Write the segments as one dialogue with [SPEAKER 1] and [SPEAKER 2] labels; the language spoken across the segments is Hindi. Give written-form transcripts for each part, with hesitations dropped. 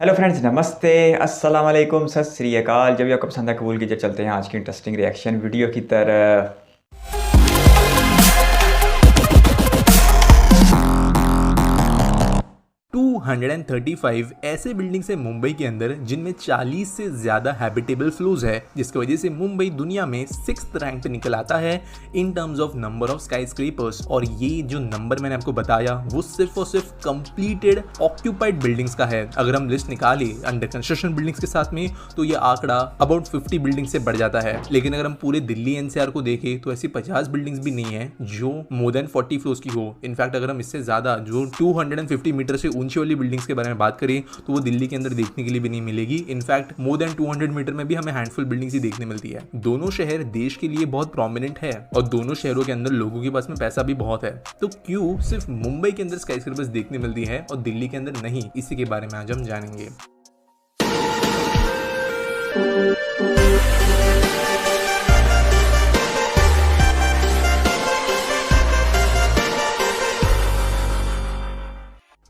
[SPEAKER 1] हेलो फ्रेंड्स, नमस्ते, अस्सलाम वालेकुम, सत श्री अकाल। जब भी आपको पसंद है कबूल कीजिए। चलते हैं आज की इंटरेस्टिंग रिएक्शन वीडियो की तरफ।
[SPEAKER 2] 235 ऐसे बिल्डिंग्स है मुंबई के अंदर जिनमें 40 से ज्यादा हैबिटेबल फ्लोर्स है, जिसकी वजह से मुंबई दुनिया में 6th रैंक पे निकल आता है in terms of number of sky scrapers. और ये जो नंबर मैंने आपको बताया वो सिर्फ और सिर्फ कंप्लीटेड ऑक्यूपाइड बिल्डिंग्स का है। अगर हम लिस्ट निकाले अंडर कंस्ट्रक्शन बिल्डिंग्स के साथ में तो ये आंकड़ा अबाउट 50 बिल्डिंग से बढ़ जाता है। लेकिन अगर हम पूरे दिल्ली एनसीआर को देखें तो ऐसी 50 बिल्डिंग्स भी नहीं है जो मोर देन 40 फ्लोर्स की हो। इनफैक्ट अगर हम इससे ज्यादा जो 250 मीटर से ऊंची वाली बिल्डिंग्स के बारे में बात करें तो वो दिल्ली के अंदर देखने के लिए भी नहीं मिलेगी। इनफैक्ट मोर देन 200 मीटर में भी हमें हैंडफुल बिल्डिंग्स ही देखने मिलती है। दोनों शहर देश के लिए बहुत प्रोमिनेंट है और दोनों शहरों के अंदर लोगों के पास में पैसा भी बहुत है। तो क्यों सिर्फ मुंबई के अंदर स्काईस्क्रेपर्स देखने मिलती है और दिल्ली के अंदर नहीं, इसी के बारे में आज हम जानेंगे।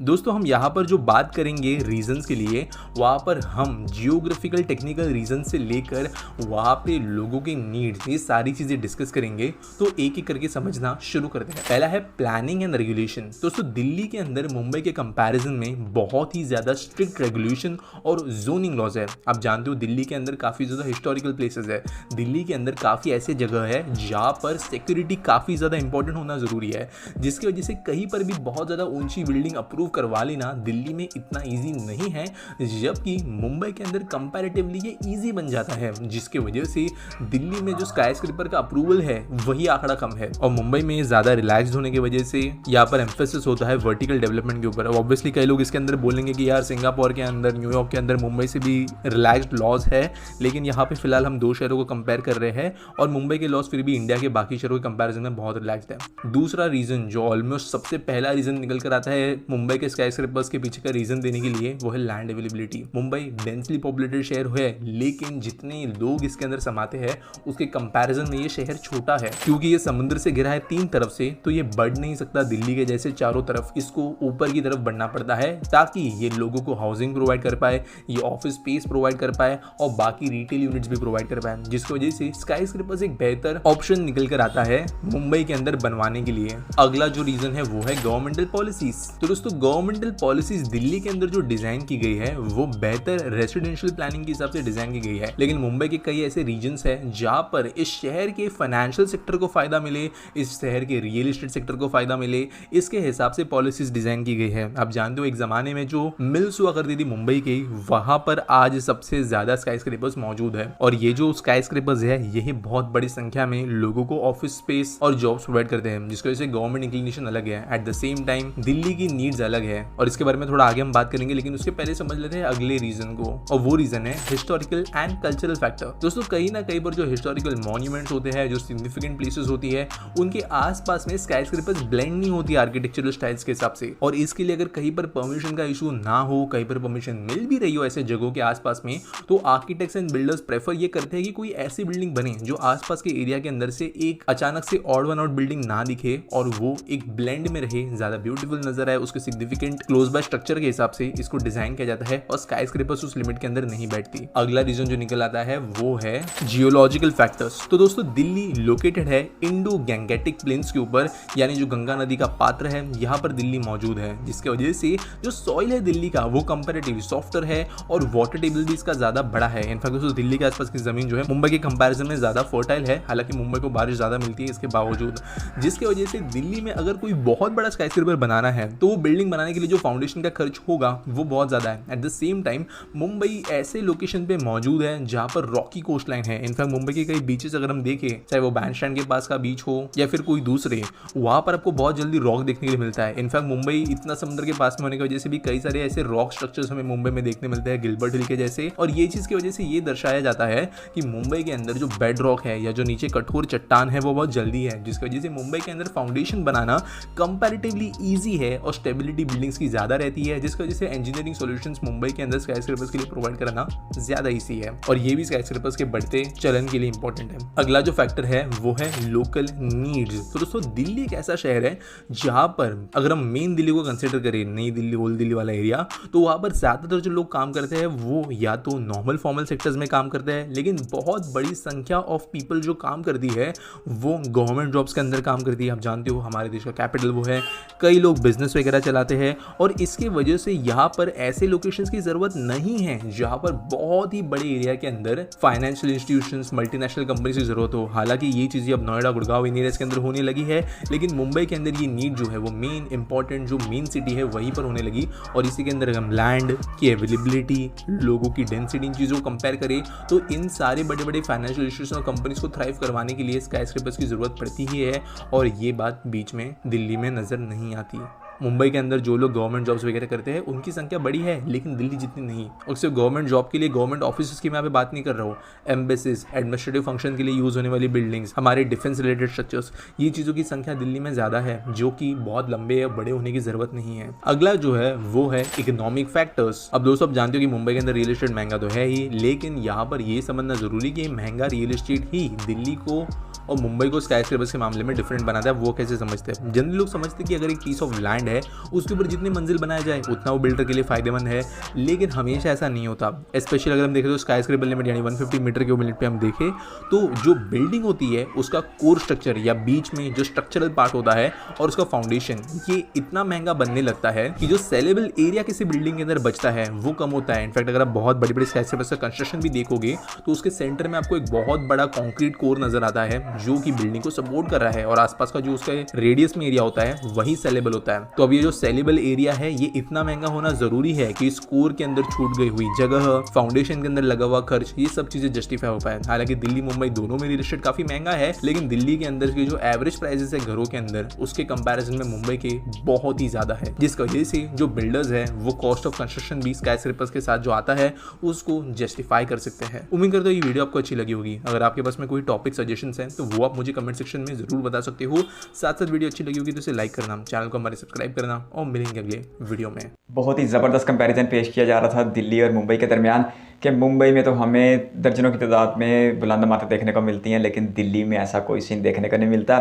[SPEAKER 2] दोस्तों हम यहाँ पर जो बात करेंगे रीजंस के लिए, वहाँ पर हम जियोग्राफिकल टेक्निकल रीजन से लेकर वहाँ पे लोगों के नीड्स, ये सारी चीज़ें डिस्कस करेंगे। तो एक एक करके समझना शुरू करते हैं। पहला है प्लानिंग एंड रेगुलेशन। दोस्तों दिल्ली के अंदर मुंबई के कंपैरिजन में बहुत ही ज़्यादा स्ट्रिक्ट रेगुलेशन और जोनिंग लॉज है। आप जानते हो दिल्ली के अंदर काफ़ी ज़्यादा हिस्टोरिकल प्लेसेस है। दिल्ली के अंदर काफ़ी ऐसे जगह है जहाँ पर सिक्योरिटी काफ़ी ज़्यादा इंपॉर्टेंट होना ज़रूरी है, जिसकी वजह से कहीं पर भी बहुत ज़्यादा ऊंची बिल्डिंग अप्रूव करवा लेना दिल्ली में इतना इजी नहीं है, जबकि मुंबई के अंदर कंपैरेटिवली ये इजी बन जाता है, जिसके वजह से दिल्ली में जो स्काईस्क्रेपर का अप्रूवल है वही आंकड़ा कम है। और मुंबई में ज़्यादा रिलैक्स्ड होने की वजह से यहाँ पर एम्फेसिस होता है वर्टिकल डेवलपमेंट के ऊपर। ऑब्वियसली कई लोग इसके अंदर बोलेंगे कि यार सिंगापुर के अंदर, न्यूयॉर्क के अंदर मुंबई से भी रिलैक्स्ड लॉज है, लेकिन यहाँ पे फिलहाल हम दो शहरों को कंपेयर कर रहे हैं और मुंबई के लॉज फिर भी इंडिया के बाकी शहरों के कंपेरिजन में बहुत रिलैक्स्ड है। दूसरा रीजन जो ऑलमोस्ट सबसे पहला रीजन निकल कर आता है मुंबई के स्काईस्क्रेपर्स के पीछे का रीजन देने के लिए, वो है land availability. Mumbai densely populated शहर है, लेकिन जितने लोग इसके अंदर समाते हैं उसके कंपैरिजन में ये शहर छोटा है। क्योंकि ये समुद्र से घिरा है तीन तरफ से, तो ये बढ़ नहीं सकता दिल्ली के जैसे चारों तरफ। इसको ऊपर की तरफ बढ़ना पड़ता है ताकि ये लोगों को हाउसिंग प्रोवाइड कर पाए, ये ऑफिस स्पेस प्रोवाइड कर पाए और बाकी रिटेल यूनिट्स भी प्रोवाइड कर पाए, जिसकी वजह से स्काईस्क्रेपर्स एक बेहतर ऑप्शन निकल कर आता है मुंबई के अंदर बनवाने के लिए। अगला जो रीजन है वो है गवर्नमेंटल पॉलिसीज। तो दोस्तों गवर्नमेंटल पॉलिसीज दिल्ली के अंदर जो डिजाइन की गई है वो बेहतर रेसिडेंशियल प्लानिंग के हिसाब से डिजाइन की गई है, लेकिन मुंबई के कई ऐसे रीजन्स हैं जहां पर इस शहर के फाइनेंशियल सेक्टर को फायदा मिले, इस शहर के रियल एस्टेट सेक्टर को फायदा मिले, इसके हिसाब से पॉलिसीज डिजाइन की गई है। आप जानते हो एक जमाने में जो मिल्स हुआ करती थी मुंबई की, वहां पर आज सबसे ज्यादा स्काईस्क्रेपर्स मौजूद है और ये जो स्काईस्क्रेपर्स है यही बहुत बड़ी संख्या में लोगों को ऑफिस स्पेस और जॉब्स प्रोवाइड करते हैं, जिसकी वजह से गवर्नमेंट इंक्लिनेशन अलग है। At the same time Delhi की नीड्स अलग है और इसके बारे में थोड़ा आगे हम बात करेंगे, लेकिन उसके पहले समझ लेते हैं अगले रीजन को, और वो रीजन है हिस्टोरिकल एंड कल्चरल फैक्टर। दोस्तों कहीं ना कहीं पर जो हिस्टोरिकल मॉन्यूमेंट्स होते हैं, जो सिग्निफिकेंट प्लेसेस होती है, उनके आसपास में स्काईस्क्रेपर्स ब्लेंड नहीं होती आर्किटेक्चरल स्टाइल्स के हिसाब से। और इसके लिए अगर कहीं पर परमिशन का इशू ना हो, कहीं पर परमिशन मिल भी रही हो ऐसे जगहों के आसपास में, तो आर्किटेक्ट्स एंड बिल्डर्स प्रेफर ये करते हैं कि कोई ऐसी बिल्डिंग बने जो आसपास के एरिया के अंदर से एक अचानक से ऑड वन आउट बिल्डिंग ना दिखे और वो एक ब्लेंड में रहे, ज्यादा ब्यूटीफुल नजर आए, उसके सिग्निफिकेंट क्लोज बाय स्ट्रक्चर के हिसाब से इसको डिजाइन किया जाता है और स्काईस्क्रेपर्स उस लिमिट के अंदर नहीं बैठती। अगला रीजन जो निकल आता है वो है जियोलॉजिकल फैक्टर्स। तो दोस्तों दिल्ली लोकेटेड है इंडो गैंगेटिक प्लेन्स के ऊपर, यानी जो गंगा नदी का पात्र है यहाँ पर दिल्ली मौजूद है, जिसकी वजह से जो सॉइल है दिल्ली का वो कंपैरेटिवली सॉफ्टर है और वाटर टेबल भी इसका ज्यादा बड़ा है। इनफैक्ट दोस्तों दिल्ली के आसपास की जमीन जो है मुंबई के कंपैरिजन में ज्यादा फर्टाइल है, हालांकि मुंबई को बारिश ज्यादा मिलती है इसके बावजूद, जिसकी वजह से दिल्ली में अगर कोई बहुत बड़ा स्काईस्क्रेपर बनाना है तो वो बिल्डिंग बनाने के लिए जो फाउंडेशन का खर्च होगा वो बहुत ज्यादा है। At the same time Mumbai ऐसे लोकेशन पे मौजूद है जहां पर रॉकी कोस्ट लाइन है। इनफैक्ट मुंबई के कई बीचेस अगर हम देखें, चाहे वो बैंड स्टैंड के पास का बीच हो या फिर कोई दूसरे, वहां पर आपको बहुत जल्दी रॉक देखने के लिए मिलता है। इनफैक्ट मुंबई इतना समुद्र के पास में होने की वजह से भी कई सारे ऐसे रॉक स्ट्रक्चर्स हमें मुंबई में देखने मिलते हैं, गिलबर्ट हिल के जैसे। और ये चीज की वजह से ये दर्शाया जाता है कि मुंबई के अंदर जो बेड रॉक है या जो नीचे कठोर चट्टान है वो बहुत जल्दी है, जिसकी वजह से मुंबई के अंदर फाउंडेशन बनाना कंपैरेटिवली ईजी है और स्टेबिलिटी अवेलेबिलिटी बिल्डिंग्स की ज़्यादा रहती है, जिसकी वजह से इंजीनियरिंग सॉल्यूशंस मुंबई के अंदर स्काईस्क्रेपर्स के लिए प्रोवाइड कराना ज़्यादा ईजी है, और ये भी स्काईस्क्रेपर्स के बढ़ते चलन के लिए इंपॉर्टेंट है। अगला जो फैक्टर है वो है लोकल नीड्स। तो दोस्तों दिल्ली एक ऐसा शहर है जहाँ पर अगर हम मेन दिल्ली को कंसिडर करें, नई दिल्ली, ओल्ड दिल्ली वाला एरिया, तो वहाँ पर ज़्यादातर जो लोग काम करते हैं वो या तो नॉर्मल फॉर्मल सेक्टर्स में काम करते हैं, लेकिन बहुत बड़ी संख्या ऑफ पीपल जो काम करती है वो गवर्नमेंट जॉब्स के अंदर काम करती है। आप जानते हो हमारे देश का कैपिटल वो है, कई लोग बिजनेस वगैरह चलाते हैं, और इसकी वजह से यहाँ पर ऐसे लोकेशंस की ज़रूरत नहीं है जहाँ पर बहुत ही बड़े एरिया के अंदर फाइनेंशियल इंस्टीट्यूशंस, मल्टीनेशनल कंपनीज की ज़रूरत हो। हालांकि ये चीज़ें अब नोएडा, गुड़गांव इन एरियाज के अंदर होने लगी है, लेकिन मुंबई के अंदर ये नीड जो है वो मेन इंपॉर्टेंट जो मेन सिटी है वहीं पर होने लगी, और इसी के अंदर हम लैंड की अवेलेबिलिटी, लोगों की डेंसिटी, इन चीज़ों को कंपेयर करें तो इन सारे बड़े बड़े फाइनेंशियल इंस्टीट्यूशन और कंपनीज को थ्राइव करवाने के लिए स्काईस्क्रेपर्स की ज़रूरत पड़ती ही है, और ये बात बीच में दिल्ली में नज़र नहीं आती। मुंबई के अंदर जो लोग गवर्नमेंट जॉब्स वगैरह करते हैं उनकी संख्या बड़ी है, लेकिन दिल्ली जितनी नहीं। और सिर्फ गवर्नमेंट जॉब के लिए गवर्नमेंट ऑफिस की मैं यहाँ पे बात नहीं कर रहा हूँ, एम्बेसीज, एडमिनिस्ट्रेटिव फंक्शन के लिए यूज़ होने वाली बिल्डिंग्स, हमारे डिफेंस रिलेटेड स्ट्रक्चर्स, ये चीज़ों की संख्या दिल्ली में ज़्यादा है, जो कि बहुत लंबे या बड़े होने की ज़रूरत नहीं है। अगला जो है वो है इकोनॉमिक फैक्टर्स। अब दोस्तों आप जानते हो कि मुंबई के अंदर रियल एस्टेट महंगा तो है ही, लेकिन यहाँ पर ये समझना ज़रूरी कि महंगा रियल एस्टेट ही दिल्ली को और मुंबई को स्काईस्क्रेपर्स के मामले में डिफरेंट बनाता है। वो कैसे समझते हैं? जनरली लोग समझते हैं कि अगर एक पीस ऑफ लैंड है उसके ऊपर जितनी मंजिल बनाया जाए उतना वो बिल्डर के लिए फायदेमंद है, लेकिन हमेशा ऐसा नहीं होता। स्पेशली अगर हम देखें तो स्काईस्क्रेपर लिमिट यानी 150 मीटर के मिनट पे हम देखें तो जो बिल्डिंग होती है उसका कोर स्ट्रक्चर या बीच में जो स्ट्रक्चरल पार्ट होता है और उसका फाउंडेशन, ये इतना महंगा बनने लगता है कि जो सेलेबल एरिया किसी बिल्डिंग के अंदर बचता है वो कम होता है। इनफैक्ट अगर आप बहुत बड़ी बड़ी स्काईस्क्रेपर्स का कंस्ट्रक्शन भी देखोगे तो उसके सेंटर में आपको एक बहुत बड़ा कॉन्क्रीट कोर नजर आता है जो कि बिल्डिंग को सपोर्ट कर रहा है, और आसपास का जो उसका रेडियस में एरिया होता है वही सेलेबल होता है। तो अब ये जो सेलेबल एरिया है ये इतना महंगा होना जरूरी है कि इस कोर के अंदर छूट गई हुई जगह, फाउंडेशन के अंदर लगा हुआ खर्च, ये सब चीजें जस्टिफाई हो पाए। हालांकि दिल्ली मुंबई दोनों में रियल एस्टेट काफी महंगा है, लेकिन दिल्ली के अंदर की जो एवरेज प्राइसेस है घरों के अंदर उसके कंपैरिजन में मुंबई के बहुत ही ज्यादा है, जिसकी वजह से जो बिल्डर्स है वो कॉस्ट ऑफ कंस्ट्रक्शन भी स्काईस्क्रेपर्स के साथ जो आता है उसको जस्टिफाई कर सकते हैं। उम्मीद करता हूं ये वीडियो आपको अच्छी लगी होगी। अगर आपके पास में कोई टॉपिक सजेशंस हैं तो वो आप मुझे कमेंट सेक्शन में जरूर बता सकते हो। साथ साथ वीडियो अच्छी लगी होगी तो इसे लाइक करना, चैनल को हमारे सब्सक्राइब करना, और मिलेंगे अगले वीडियो में।
[SPEAKER 1] बहुत ही ज़बरदस्त कंपैरिजन पेश किया जा रहा था दिल्ली और मुंबई के दरमियान कि मुंबई में तो हमें दर्जनों की तादाद में बुलंद इमारतें देखने को मिलती हैं, लेकिन दिल्ली में ऐसा कोई सीन देखने को नहीं मिलता।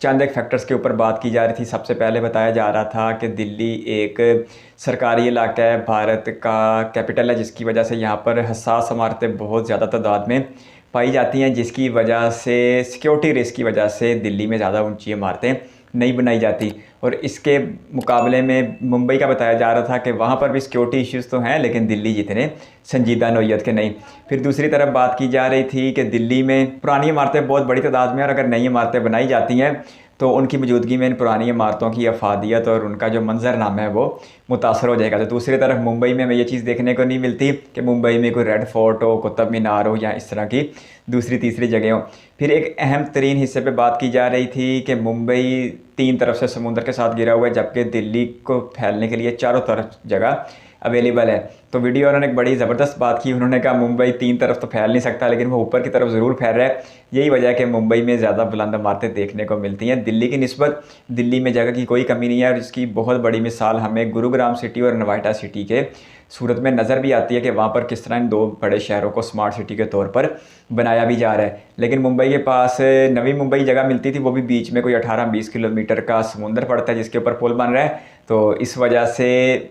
[SPEAKER 1] चंद एक फैक्टर्स के ऊपर बात की जा रही थी। सबसे पहले बताया जा रहा था कि दिल्ली एक सरकारी इलाका है, भारत का कैपिटल है, जिसकी वजह से यहाँ पर हसास इमारतें बहुत ज़्यादा तादाद में पाई जाती हैं, जिसकी वजह से सिक्योरिटी रिस्क की वजह से दिल्ली में ज़्यादा ऊंची इमारतें नहीं बनाई जाती। और इसके मुकाबले में मुंबई का बताया जा रहा था कि वहाँ पर भी सिक्योरिटी इश्यूज़ तो हैं, लेकिन दिल्ली जितने संजीदा नौयत के नहीं। फिर दूसरी तरफ बात की जा रही थी कि दिल्ली में पुरानी इमारतें बहुत बड़ी तादाद में, और अगर नई इमारतें बनाई जाती हैं तो उनकी मौजूदगी में इन पुरानी इमारतों की अफादियत और उनका जो मंजरनामा है वो मुतासर हो जाएगा। तो दूसरी तरफ मुंबई में हमें ये चीज़ देखने को नहीं मिलती कि मुंबई में कोई रेड फोर्ट हो, कुतुब मीनार हो, या इस तरह की दूसरी तीसरी जगह हो। फिर एक अहम तरीन हिस्से पे बात की जा रही थी कि मुंबई 3 तरफ से समुद्र के साथ घिरा हुआ है, जबकि दिल्ली को फैलने के लिए चारों तरफ जगह अवेलेबल है। तो वीडियो उन्होंने एक बड़ी ज़बरदस्त बात की। उन्होंने कहा मुंबई 3 तरफ तो फैल नहीं सकता, लेकिन वो ऊपर की तरफ ज़रूर फैल रहा है। यही वजह है कि मुंबई में ज़्यादा बुलंद इमारतें देखने को मिलती हैं। दिल्ली की निस्बत दिल्ली में जगह की कोई कमी नहीं है, और इसकी बहुत बड़ी मिसाल हमें गुरुग्राम सिटी और नोएडा सिटी के सूरत में नज़र भी आती है कि वहाँ पर किस तरह इन 2 बड़े शहरों को स्मार्ट सिटी के तौर पर बनाया भी जा रहा है। लेकिन मुंबई के पास नवी मुंबई जगह मिलती थी, वो भी बीच में कोई 18-20 किलोमीटर का समुंदर पड़ता है जिसके ऊपर पुल बन रहा है। तो इस वजह से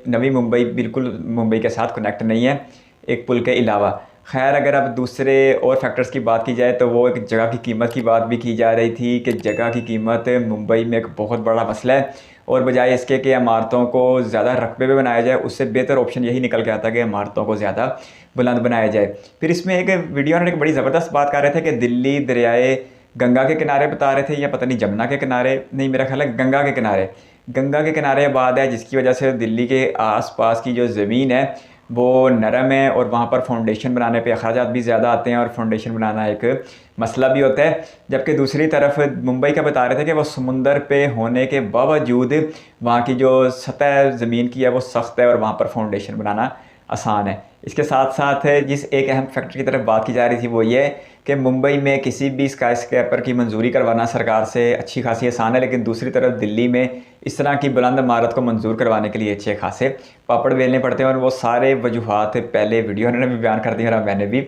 [SPEAKER 1] नवी मुंबई बिल्कुल मुंबई के साथ कनेक्ट नहीं है एक पुल के अलावा। खैर, अगर अब दूसरे और फैक्टर्स की बात की जाए तो वो एक जगह की कीमत की बात भी की जा रही थी कि जगह की कीमत मुंबई में एक बहुत बड़ा मसला है, और बजाय इसके कि इमारतों को ज़्यादा रकबे में बनाया जाए, उससे बेहतर ऑप्शन यही निकल के आता है कि इमारतों को ज़्यादा बुलंद बनाया जाए। फिर इसमें एक वीडियो ने एक बड़ी ज़बरदस्त बात कर रहे थे कि दिल्ली दरियाए गंगा के किनारे बता रहे थे, या पता नहीं जमुना के किनारे, नहीं मेरा ख्याल है गंगा के किनारे आबाद है, जिसकी वजह से दिल्ली के आसपास की जो ज़मीन है वो नरम है, और वहाँ पर फाउंडेशन बनाने पे अखराजात भी ज़्यादा आते हैं, और फाउंडेशन बनाना एक मसला भी होता है। जबकि दूसरी तरफ मुंबई का बता रहे थे कि वो समुंदर पे होने के बावजूद वहाँ की जो सतह ज़मीन की है वो सख्त है, और वहाँ पर फाउंडेशन बनाना आसान है। इसके साथ साथ जिस एक अहम फैक्टर की तरफ बात की जा रही थी वो ये कि मुंबई में किसी भी स्काई स्क्रैपर की मंजूरी करवाना सरकार से अच्छी खासी आसान है, लेकिन दूसरी तरफ दिल्ली में इस तरह की बुलंद इमारत को मंजूर करवाने के लिए अच्छे खासे पापड़ बेलने पड़ते हैं। और वो सारे वजूहात पहले वीडियो ने भी बयान कर दिए और मैंने भी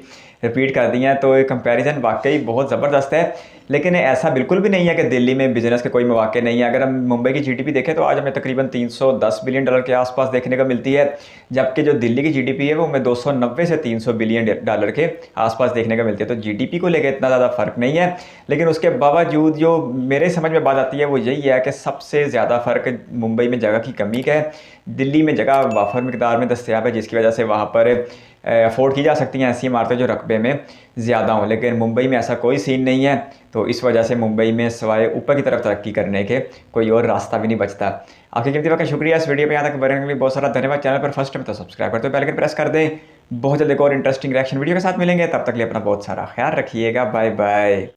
[SPEAKER 1] रिपीट कर दिए हैं। तो ये कंपैरिजन वाकई बहुत ज़बरदस्त है, लेकिन ऐसा बिल्कुल भी नहीं है कि दिल्ली में बिजनेस के कोई मौके नहीं है। अगर हम मुंबई की जीडीपी देखें तो आज हमें तकरीबन 310 बिलियन डॉलर के आसपास देखने को मिलती है, जबकि जो दिल्ली की जीडीपी है वो हमें 290 से 300 बिलियन डॉलर के आसपास देखने को मिलती है। तो जीडीपी को लेकर इतना ज़्यादा फ़र्क नहीं है, लेकिन उसके बावजूद जो मेरे समझ में बात आती है वो यही है कि सबसे ज़्यादा फ़र्क मुंबई में जगह की कमी का है। दिल्ली में जगह वाफर मिकदार में दस्तियाब है, जिसकी वजह से वहाँ पर अफोर्ड की जा सकती हैं ऐसी इमारतें जो रकबे में ज़्यादा हों, लेकिन मुंबई में ऐसा कोई सीन नहीं है। तो इस वजह से मुंबई में सिवाय ऊपर की तरफ तरक्की करने के कोई और रास्ता भी नहीं बचता। आपकी कीमती वक्त का शुक्रिया इस वीडियो पे यहाँ तक बढ़ने के लिए बहुत सारा धन्यवाद। चैनल पर फर्स्ट टाइम तो सब्सक्राइब करते हो, बेल आइकन प्रेस कर दें। बहुत जल्द एक और इंटरेस्टिंग रिएक्शन वीडियो के साथ मिलेंगे, तब तक लिए अपना बहुत सारा ख्याल रखिएगा। Bye bye.